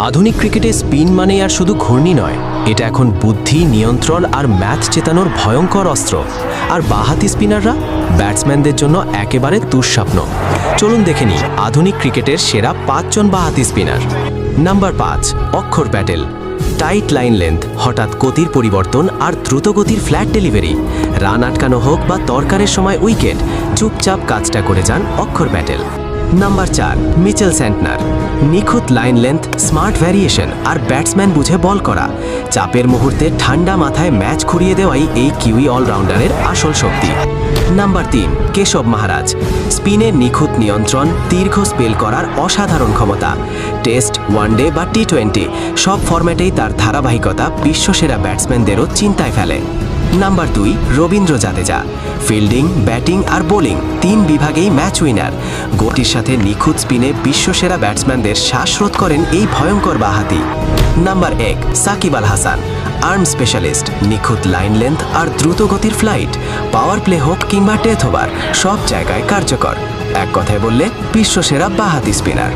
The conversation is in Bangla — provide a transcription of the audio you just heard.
আধুনিক ক্রিকেটে স্পিন মানে আর শুধু ঘূর্ণি নয়, এটা এখন বুদ্ধি, নিয়ন্ত্রণ আর ম্যাচ জেতানোর ভয়ঙ্কর অস্ত্র। আর বাঁহাতি স্পিনাররা ব্যাটসম্যানদের জন্য একেবারে দুঃস্বপ্ন। চলুন দেখে নিই আধুনিক ক্রিকেটের সেরা 5 জন বাঁহাতি স্পিনার। নাম্বার 5, অক্ষর প্যাটেল। টাইট লাইন লেন্থ, হঠাৎ গতির পরিবর্তন আর দ্রুতগতির ফ্ল্যাট ডেলিভারি। রান আটকানো হোক বা দরকারের সময় উইকেট, চুপচাপ কাজটা করে যান Axar Patel. Number 4, Mitchell Santner. নিখুঁত লাইন লেন্থ, স্মার্ট ভ্যারিয়েশন আর ব্যাটসম্যান বুঝে বল করা। চাপের মুহূর্তে ঠান্ডা মাথায় ম্যাচ ঘুরিয়ে দেওয়াই এই কিউই অলরাউন্ডারের আসল শক্তি। নাম্বার 3, কেশব মহারাজ। স্পিনের নিখুঁত নিয়ন্ত্রণ, দীর্ঘ স্পেল করার অসাধারণ ক্ষমতা। টেস্ট, ওয়ানডে বা টি20 সব ফরম্যাটেই তার ধারাবাহিকতা বিশ্বসেরা ব্যাটসম্যানদেরও চিন্তায় ফেলে। Number 2, Ravindra Jadeja. Fielding, batting আর বোলিং 3 বিভাগেই ম্যাচ উইনার। গতির সাথে নিখুঁত স্পিনে বিশ্বসেরা ব্যাটসম্যানদের শ্বাসরোধ করেন এই ভয়ঙ্কর বাঁহাতি। Number 1, Shakib Al Hasan. Arm specialist, নিখুঁত লাইন লেন্থ আর দ্রুত গতির ফ্লাইট। পাওয়ার প্লে হোক কিংবা ডেথ ওভার, সব জায়গায় কার্যকর। এক কথায় বললে বিশ্বসেরা বাঁহাতি স্পিনার।